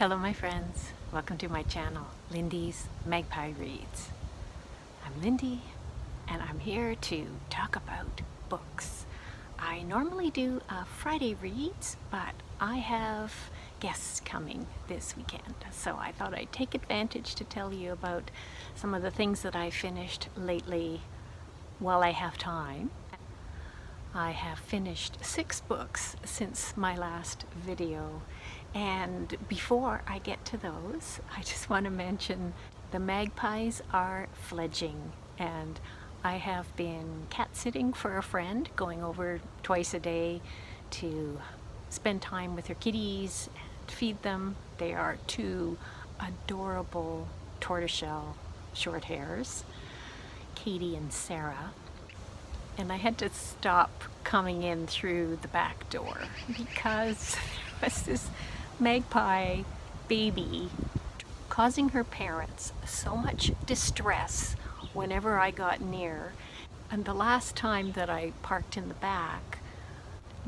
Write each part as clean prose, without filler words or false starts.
Hello my friends, welcome to my channel, Lindy's Magpie Reads. I'm Lindy and I'm here to talk about books. I normally do Friday reads, but I have guests coming this weekend, so I thought I'd take advantage to tell you about some of the things that I finished lately while I have time. I have finished 6 books since my last video, and before I get to those, I just want to mention the magpies are fledgling, and I have been cat sitting for a friend, going over twice a day to spend time with her kitties and feed them. They are 2 adorable tortoiseshell short hairs, Katie and Sarah. And I had to stop coming in through the back door because there was this magpie baby causing her parents so much distress whenever I got near. And the last time that I parked in the back,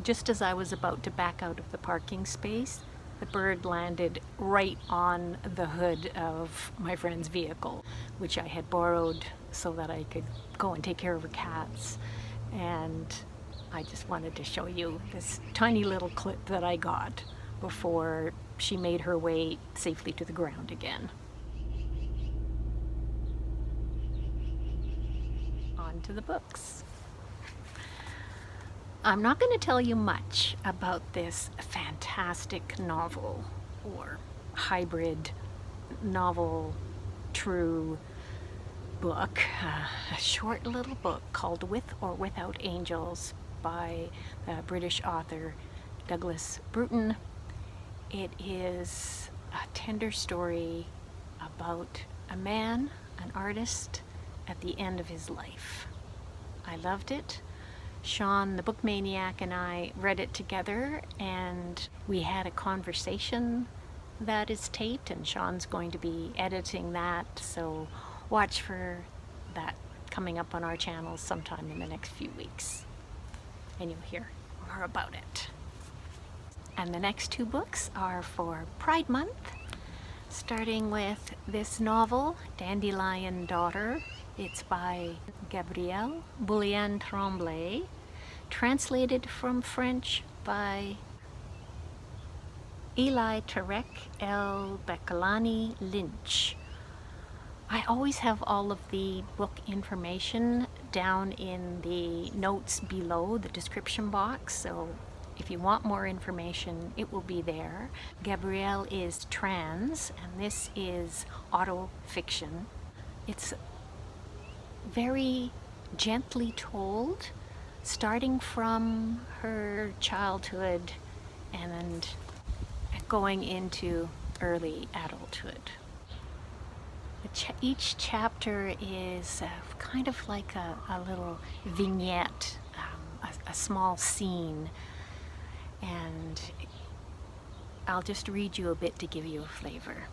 just as I was about to back out of the parking space, the bird landed right on the hood of my friend's vehicle, which I had borrowed so that I could go and take care of her cats. And I just wanted to show you this tiny little clip that I got before she made her way safely to the ground again. On to the books. I'm not going to tell you much about this fantastic novel or hybrid novel true book, a short little book called With or Without Angels by the British author Douglas Bruton. It is a tender story about a man, an artist, at the end of his life. I loved it. Sean, the book maniac, and I read it together, and we had a conversation that is taped, and Sean's going to be editing that, so watch for that coming up on our channel sometime in the next few weeks, and you'll hear more about it. And the next 2 books are for Pride Month, starting with this novel, Dandelion Daughter. It's by Gabrielle Boulianne-Tremblay, translated from French by Eli Tareq El Bechelany-Lynch. I always have all of the book information down in the notes below the description box, so if you want more information, it will be there. Gabrielle is trans, and this is auto fiction. It's very gently told, starting from her childhood and going into early adulthood. Each chapter is kind of like a little vignette, a small scene, and I'll just read you a bit to give you a flavor.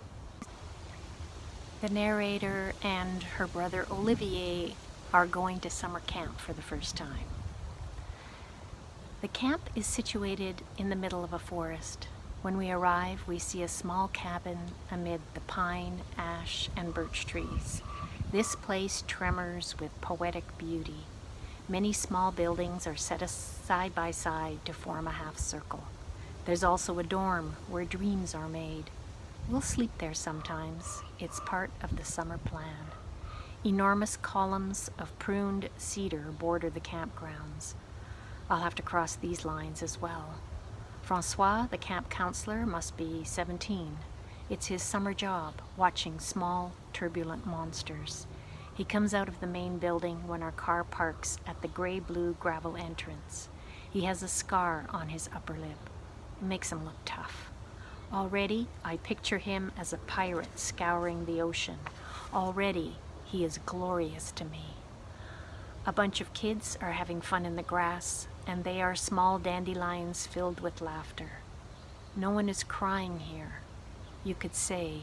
The narrator and her brother Olivier are going to summer camp for the first time. The camp is situated in the middle of a forest. When we arrive, we see a small cabin amid the pine, ash, and birch trees. This place tremors with poetic beauty. Many small buildings are set side by side to form a half circle. There's also a dorm where dreams are made. We'll sleep there sometimes. It's part of the summer plan. Enormous columns of pruned cedar border the campgrounds. I'll have to cross these lines as well. Francois, the camp counselor, must be 17. It's his summer job, watching small, turbulent monsters. He comes out of the main building when our car parks at the gray-blue gravel entrance. He has a scar on his upper lip. It makes him look tough. Already, I picture him as a pirate scouring the ocean. Already, he is glorious to me. A bunch of kids are having fun in the grass, and they are small dandelions filled with laughter. No one is crying here. You could say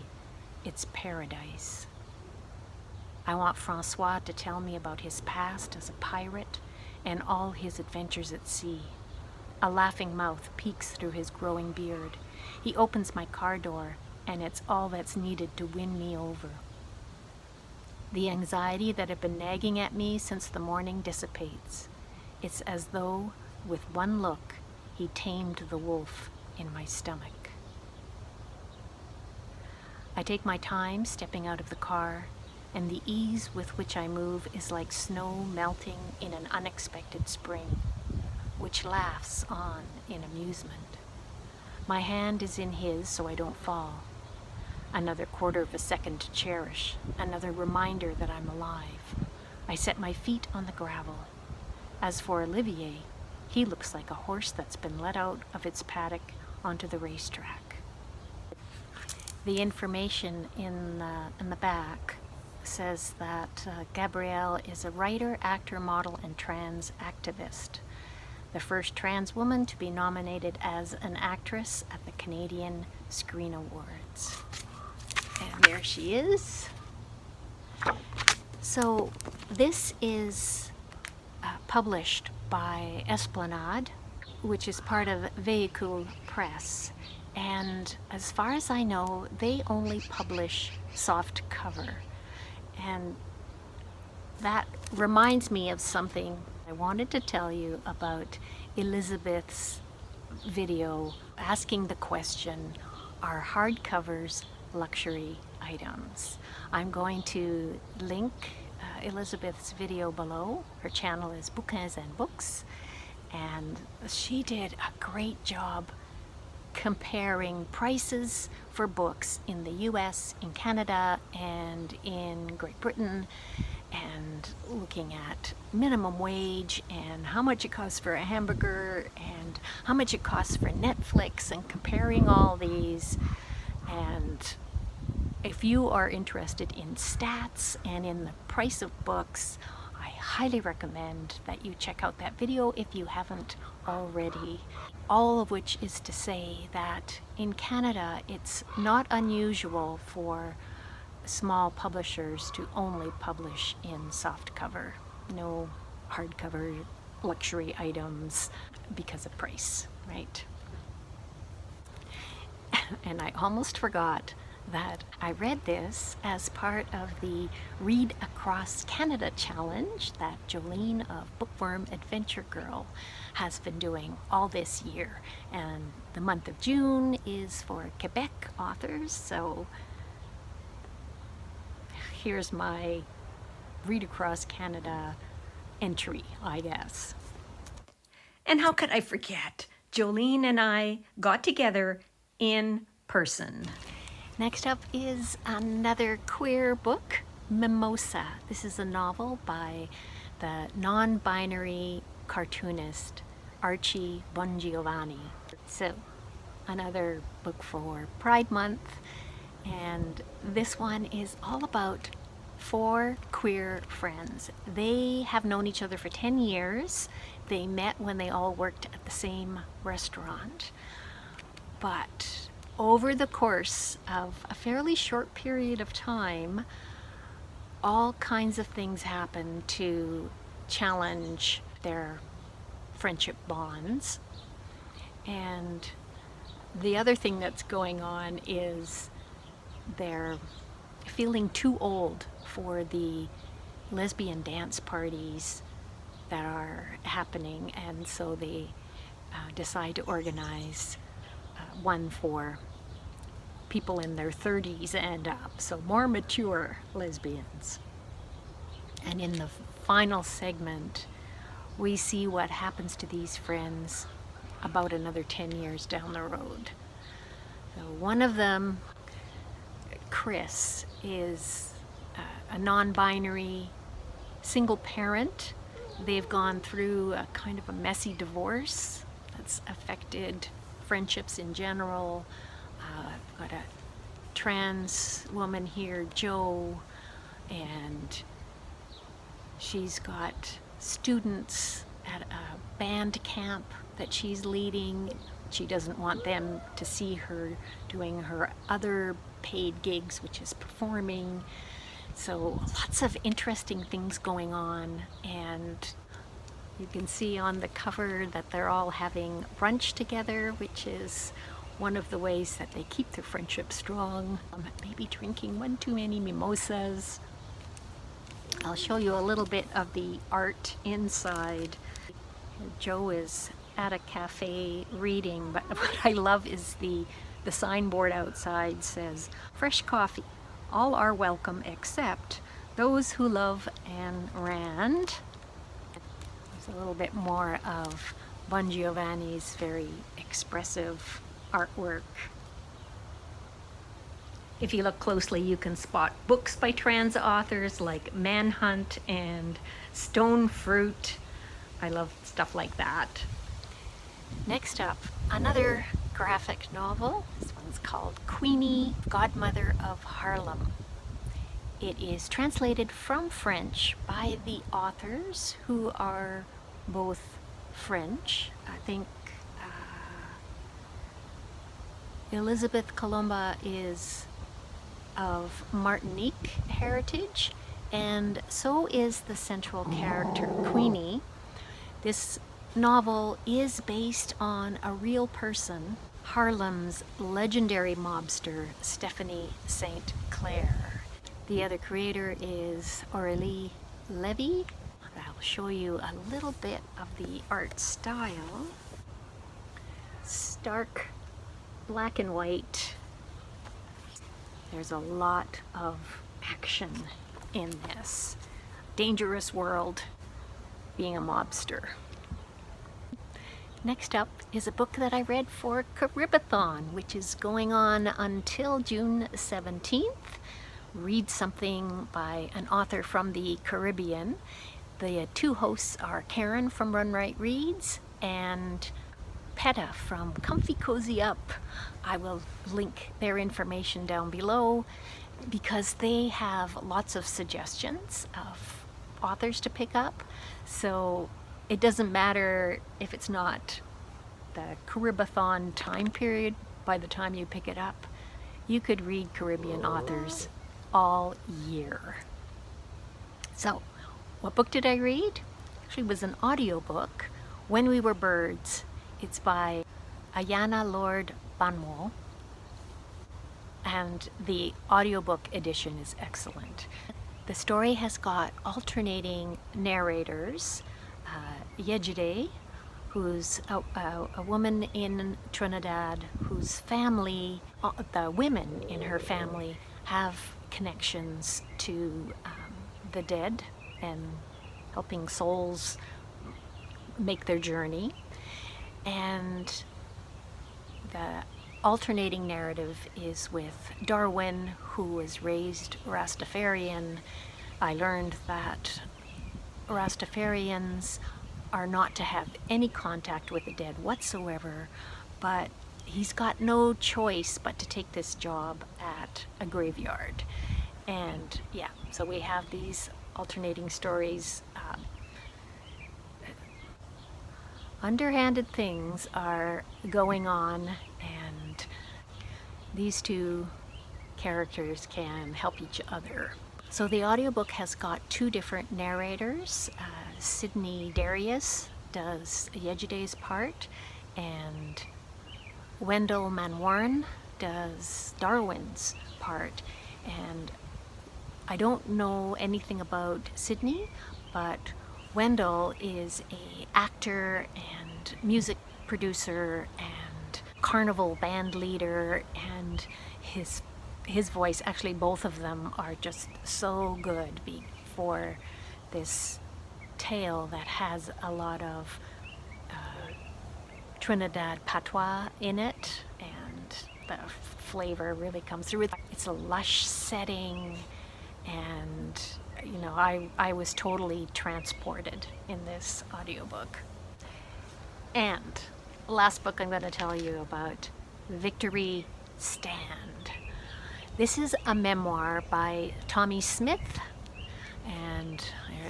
it's paradise. I want Francois to tell me about his past as a pirate and all his adventures at sea. A laughing mouth peeks through his growing beard. He opens my car door and it's all that's needed to win me over. The anxiety that had been nagging at me since the morning dissipates. It's as though, with one look, he tamed the wolf in my stomach. I take my time stepping out of the car, and the ease with which I move is like snow melting in an unexpected spring, which laughs on in amusement. My hand is in his so I don't fall. Another quarter of a second to cherish, another reminder that I'm alive. I set my feet on the gravel. As for Olivier, he looks like a horse that's been let out of its paddock onto the racetrack. The information in the back says that Gabrielle is a writer, actor, model, and trans activist. The first trans woman to be nominated as an actress at the Canadian Screen Awards. And there she is. So this is published by Esplanade, which is part of Véhicule Press. And as far as I know, they only publish soft cover. And that reminds me of something I wanted to tell you about Elizabeth's video asking the question, are hardcovers luxury items? I'm going to link Elizabeth's video below. Her channel is Bouquins and Books, and she did a great job comparing prices for books in the US, in Canada, and in Great Britain, and looking at minimum wage and how much it costs for a hamburger and how much it costs for Netflix, and comparing all these. And if you are interested in stats and in the price of books, I highly recommend that you check out that video if you haven't already. All of which is to say that in Canada, it's not unusual for small publishers to only publish in softcover, no hardcover luxury items because of price, right? And I almost forgot that I read this as part of the Read Across Canada challenge that Jolene of Bookworm Adventure Girl has been doing all this year. And the month of June is for Quebec authors, so here's my Read Across Canada entry, I guess. And how could I forget? Jolene and I got together in person. Next up is another queer book, Mimosa. This is a novel by the non-binary cartoonist Archie Bongiovanni. So, another book for Pride Month, and this one is all about 4 queer friends. They have known each other for 10 years. They met when they all worked at the same restaurant. But over the course of a fairly short period of time, all kinds of things happen to challenge their friendship bonds. And the other thing that's going on is they're feeling too old for the lesbian dance parties that are happening, and so they decide to organize one for people in their 30s and up, so more mature lesbians. And in the final segment, we see what happens to these friends about another 10 years down the road. So one of them, Chris, is a non-binary single parent. They've gone through a kind of a messy divorce that's affected friendships in general. I've got a trans woman here, Jo, and she's got students at a band camp that she's leading. She doesn't want them to see her doing her other paid gigs, which is performing. So lots of interesting things going on, and you can see on the cover that they're all having brunch together, which is one of the ways that they keep their friendship strong. Maybe drinking one too many mimosas. I'll show you a little bit of the art inside. Joe is at a cafe reading, but what I love is the signboard outside says, "Fresh coffee. All are welcome except those who love Ayn Rand." There's a little bit more of Bongiovanni's very expressive artwork. If you look closely, you can spot books by trans authors like Manhunt and Stone Fruit. I love stuff like that. Next up, another graphic novel. This one's called Queenie, Godmother of Harlem. It is translated from French by the authors, who are both French. I think Elizabeth Colomba is of Martinique heritage, and so is the central character, Queenie. This novel is based on a real person, Harlem's legendary mobster, Stephanie St. Clair. The other creator is Aurélie Levy. I'll show you a little bit of the art style. Stark black and white. There's a lot of action in this. Dangerous world, being a mobster. Next up is a book that I read for Caribathon, which is going on until June 17th. Read something by an author from the Caribbean. The two hosts are Karen from Run Right Reads and Peta from Comfy Cozy Up. I will link their information down below because they have lots of suggestions of authors to pick up. So it doesn't matter if it's not the Caribathon time period. By the time you pick it up, you could read Caribbean authors all year. So, what book did I read? Actually, it was an audiobook, When We Were Birds. It's by Ayanna Lord Banwo, and the audiobook edition is excellent. The story has got alternating narrators. Yejide, who's a woman in Trinidad whose family, the women in her family, have connections to the dead and helping souls make their journey. And the alternating narrative is with Darwin, who was raised Rastafarian. I learned that Rastafarians are not to have any contact with the dead whatsoever, but he's got no choice but to take this job at a graveyard. And yeah, so we have these alternating stories. Underhanded things are going on, and these two characters can help each other. So the audiobook has got two different narrators. Sydney Darius does Yejide's part, and Wendell Manwarren does Darwin's part. And I don't know anything about Sydney, but Wendell is an actor and music producer and carnival band leader, and his voice, actually both of them are just so good for this tale that has a lot of Trinidad patois in it, and the flavor really comes through. It's a lush setting, and you know, I was totally transported in this audiobook. And last book I'm going to tell you about, Victory Stand. This is a memoir by Tommie Smith, and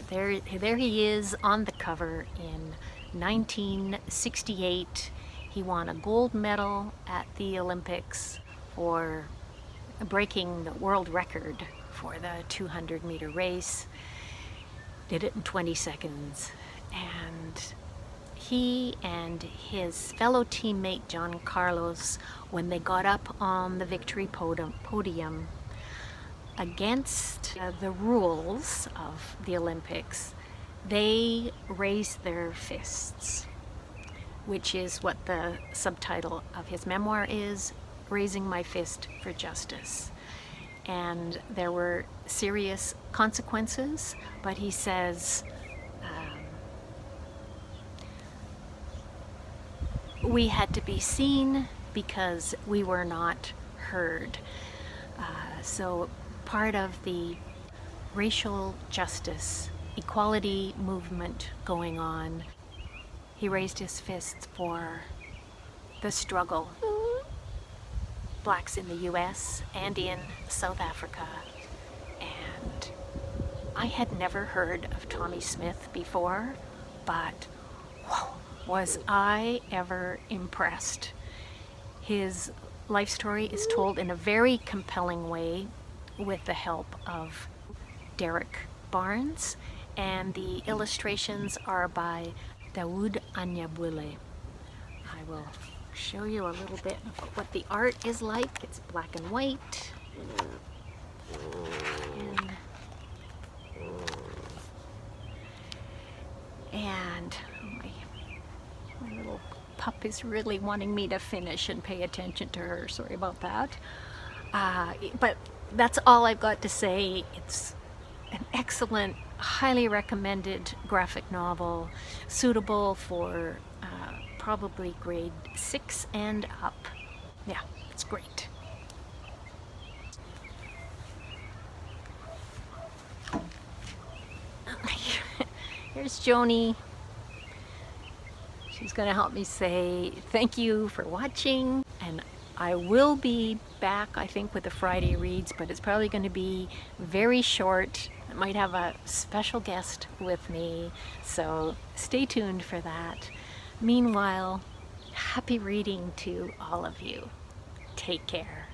there he is on the cover in 1968. He won a gold medal at the Olympics for breaking the world record for the 200-meter race. Did it in 20 seconds. And he and his fellow teammate John Carlos, when they got up on the victory podium against the rules of the Olympics, they raised their fists, which is what the subtitle of his memoir is, Raising My Fist for Justice. And there were serious consequences, but he says, we had to be seen because we were not heard. So part of the racial justice, equality movement going on, he raised his fists for the struggle. Blacks in the US and in South Africa. And I had never heard of Tommie Smith before, but whoa, was I ever impressed. His life story is told in a very compelling way with the help of Derrick Barnes, and the illustrations are by Dawud Anyabwile. I will show you a little bit of what the art is like. It's black and white. And my little pup is really wanting me to finish and pay attention to her. Sorry about that. But that's all I've got to say. It's an excellent, highly recommended graphic novel, suitable for probably grade 6 and up. Yeah, it's great. Here's Joni. She's going to help me say thank you for watching, and I will be back, I think, with the Friday reads, but it's probably going to be very short. I might have a special guest with me, so stay tuned for that. Meanwhile, happy reading to all of you. Take care.